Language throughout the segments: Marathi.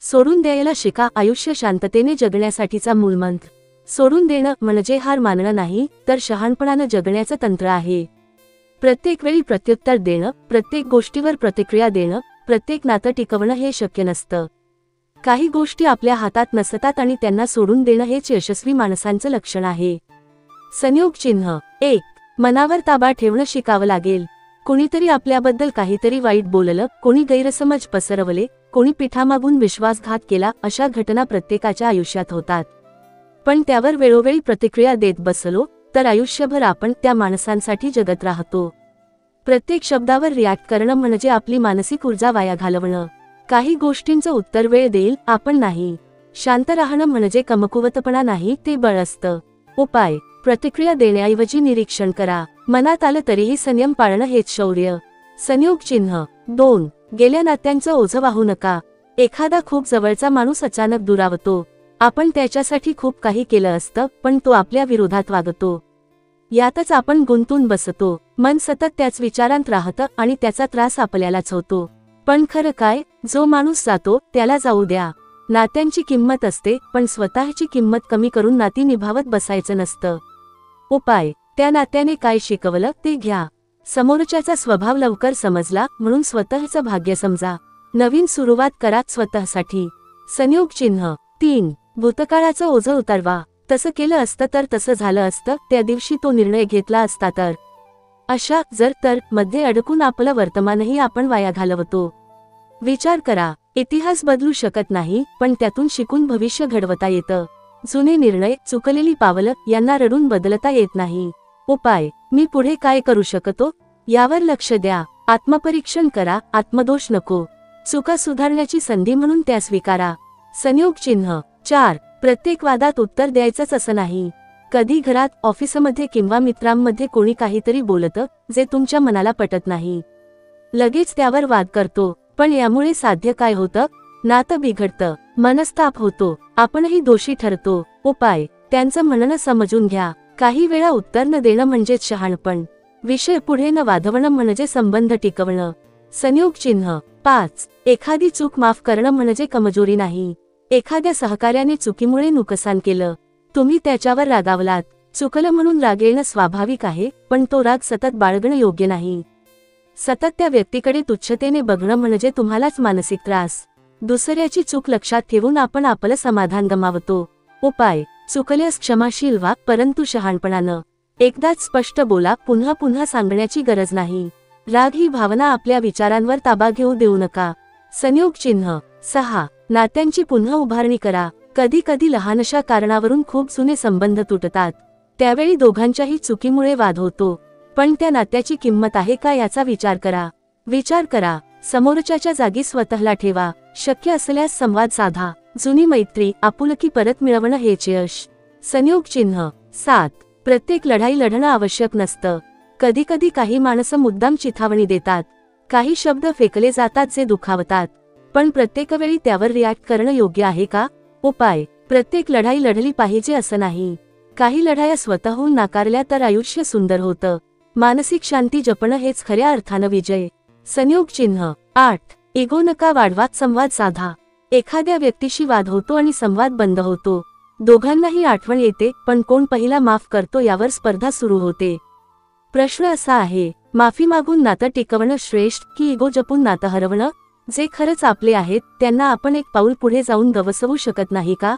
सोडून द्यायला शिका. आयुष्य शांततेने जगण्यासाठीचा मूलमंत्र. सोडून देणं म्हणजे हार मानणं नाही, तर शहाणपणानं जगण्याचं तंत्र आहे. प्रत्येक वेळी प्रत्युत्तर देणं, प्रत्येक गोष्टीवर प्रतिक्रिया देणं, प्रत्येक नातं टिकवणं हे शक्य नसतं. काही गोष्टी आपल्या हातात नसतात आणि त्यांना सोडून देणं हेच यशस्वी माणसांचं लक्षण आहे. संयोग चिन्ह 1. मनावर ताबा ठेवणं शिकावं लागेल. कोणीतरी आपल्याबद्दल काहीतरी वाईट बोललं, कोणी गैरसमज पसरवले, कोणी पिठामागून विश्वासघात केला, अशा घटना प्रत्येकाच्या आयुष्यात होतात. पण त्यावर वेळोवेळी प्रतिक्रिया देत बसलो तर आयुष्यभर आपण त्या माणसांसाठी जगत राहतो. प्रत्येक शब्दावर रिॲक्ट करणं म्हणजे आपली मानसिक ऊर्जा वाया घालवणं. काही गोष्टींचं उत्तर वेळ देईल, आपण नाही. शांत राहणं म्हणजे कमकुवतपणा नाही, ते बळ असतं. उपाय: प्रतिक्रिया देण्याऐवजी निरीक्षण करा. मनात आलं तरीही संयम पाळणं हेच शौर्य. संयोग चिन्ह 2. गेल्या नात्यांचं ओझं वाहू नका. एखादा खूप जवळचा माणूस अचानक दुरावतो. आपण त्याच्यासाठी खूप काही केलं असतं, पण तो आपल्या विरोधात वागतो. यातच आपण गुंतून बसतो. मन सतत त्याच विचारांत राहतं आणि त्याचा त्रास आपल्यालाच होतो. पण खरं काय, जो माणूस जातो त्याला जाऊ द्या. नात्यांची किंमत असते, पण स्वतःची किंमत कमी करून नाती निभावत बसायचं नसतं. उपाय: त्या नात्याने काय शिकवलं ते घ्या. समोरच्याचा स्वभाव लवकर समजला म्हणून स्वतःचं भाग्य समजा. नवीन सुरुवात करा स्वतःसाठी. संयोग चिन्ह 3. भूतकाळाचं ओझं उतरवा. तसं केलं असतं तर तसं झालं असतं, त्या दिवशी तो निर्णय घेतला असता तर. अशा जर तर मध्ये अडकून आपलं वर्तमानही आपण वाया घालवतो. विचार करा. इतिहास बदलू शकत नाही, पण त्यातून शिकून भविष्य घडवता येतं. जुने निर्णय, चुकलेली पावलं यांना रडून बदलता येत नाही. उपाय: मी पुढे काय करू शकतो यावर लक्ष द्या. आत्मपरीक्षण करा, आत्मदोष नको. चुका सुधारण्याची संधी म्हणून त्या स्वीकारा. संयोग चिन्ह 4. प्रत्येक वादात उत्तर द्यायचंच असं नाही. कधी घरात, ऑफिसमध्ये किंवा मित्रांमध्ये कोणी काहीतरी बोलतं जे तुमच्या मनाला पटत नाही. लगेच त्यावर वाद करतो, पण यामुळे साध्य काय होतं? नातं बिघडतं, मनस्ताप होतो, आपणही दोषी ठरतो. उपाय: त्यांचं म्हणणं समजून घ्या. काही वेळा उत्तर न देणं म्हणजेच शहाणपण. विषय पुढे न वाढवणं म्हणजे संबंध टिकवणं. संयोग चिन्ह 5. एखादी चूक माफ करणं म्हणजे कमजोरी नाही. एखाद्या सहकार्याने चुकीमुळे नुकसान केलं, तुम्ही त्याच्यावर रागावलात. चुकलं म्हणून राग येणं स्वाभाविक आहे, पण तो राग सतत बाळगणं योग्य नाही. सतत त्या व्यक्तीकडे तुच्छतेने बघणं म्हणजे तुम्हालाच मानसिक त्रास. दुसऱ्याची चूक लक्षात ठेवून आपण आपलं समाधान गमावतो. उपाय: चुकल्यास क्षमाशील व्हा, परंतु शहाणपणानं. एकदाच स्पष्ट बोला, पुन्हा पुन्हा सांगण्याची गरज नाही. राग ही भावना आपल्या विचारांवर ताबा घेऊ देऊ नका. संयोग चिन्ह 6. नात्यांची पुन्हा उभारणी करा. कधी कधी लहानशा कारणावरून खूप जुने संबंध तुटतात. त्यावेळी दोघांच्याही चुकीमुळे वाद होतो, पण त्या नात्याची किंमत आहे का याचा विचार करा. विचार करा. समोरच्याच्या जागी स्वतःला ठेवा. शक्य असल्यास संवाद साधा. जुनी मैत्री, आपुलकी परत मिळवणं हेच यश. संयोग चिन्ह 7. प्रत्येक लढाई लढणं आवश्यक नसतं. कधी कधी काही माणसं मुद्दाम चिथावणी देतात. काही शब्द फेकले जातात जे दुखावतात, पण प्रत्येक वेळी त्यावर रिॲक्ट करणं योग्य आहे का? उपाय: प्रत्येक लढाई लढली पाहिजे असं नाही. काही लढाया स्वतःहून नाकारल्या तर आयुष्य सुंदर होतं. मानसिक शांती जपणं हेच खऱ्या अर्थानं विजय. संयोग चिन्ह 8. इगो नका वाढवा, संवाद साधा. एखाद्या व्यक्तीशी वाद होतो आणि संवाद बंद होतो. दोघांनाही आठवण येते, पण कोण पहिला माफ करतो यावर स्पर्धा सुरू होते. प्रश्न असा आहे, माफी मागून नातं टिकवणं श्रेष्ठ की इगो जपून नातं हरवणं? जे खरंच आपले आहेत त्यांना आपण एक पाऊल पुढे जाऊन गवसवू शकत नाही का?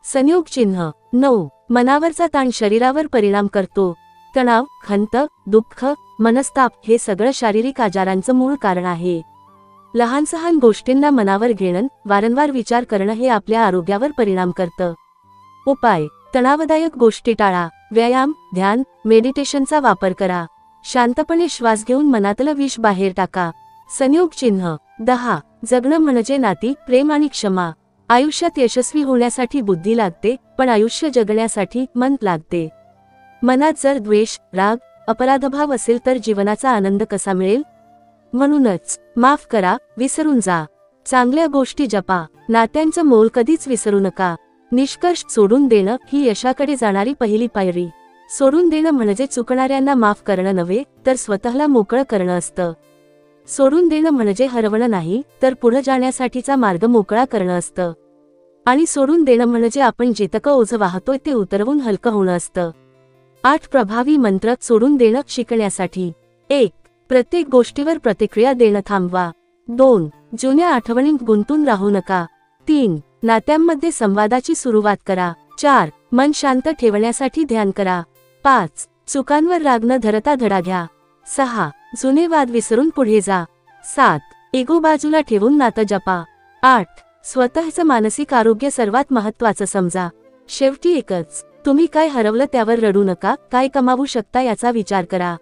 संयोग चिन्ह 9. मनावरचा ताण शरीरावर परिणाम करतो. तणाव, खंत, दुःख, मनस्ताप हे सगळं शारीरिक आजारांचं मूळ कारण आहे. लहान सहान गोष्टींना मनावर घेणं, वारंवार विचार करणं हे आपल्या आरोग्यावर परिणाम करतं. उपाय: तणावदायक गोष्टी टाळा. व्यायाम, ध्यान, मेडिटेशनचा वापर करा. शांतपणे श्वास घेऊन मनातलं विष बाहेर टाका. संयोग चिन्ह 10. जगणं म्हणजे नाती, प्रेम आणि क्षमा. आयुष्यात यशस्वी होण्यासाठी बुद्धी लागते, पण आयुष्य जगण्यासाठी मन लागते. मनात जर द्वेष, राग, अपराधभाव असेल तर जीवनाचा आनंद कसा मिळेल? म्हणूनच माफ करा, विसरून जा. चांगल्या गोष्टी जपा. नात्यांचं मोल कधीच विसरू नका. निष्कर्ष: सोडून देणं ही यशाकडे जाणारी पहिली पायरी. सोडून देणं म्हणजे चुकणाऱ्यांना माफ करणं नव्हे, तर स्वतःला मोकळं करणं असतं. सोडून देणं म्हणजे हरवणं नाही, तर पुढे जाण्यासाठीचा मार्ग मोकळा करणं असतं. आणि सोडून देणं म्हणजे आपण जितकं ओझं वाहतोय ते उतरवून हलकं होणं असतं. 8 प्रभावी मंत्र सोडून देणं शिकण्यासाठी. 1. प्रत्येक गोष्टीवर प्रतिक्रिया देणं थांबवा. 2. जुन्या आठवणींत गुंतून राहू नका. 3. नात्यांमध्ये संवादाची सुरुवात करा. 4. मन शांत ठेवण्यासाठी ध्यान करा. 5. चुकांवर राग न धरता धडा घ्या. 6. जुने वाद विसरून पुढे जा. 7. इगो बाजूला ठेवून नातं जपा. 8. स्वतःचं मानसिक आरोग्य सर्वात महत्त्वाचं समजा. शेवटी एकच, तुम्ही काय हरवलं त्यावर रडू नका, काय कमावू शकता याचा विचार करा.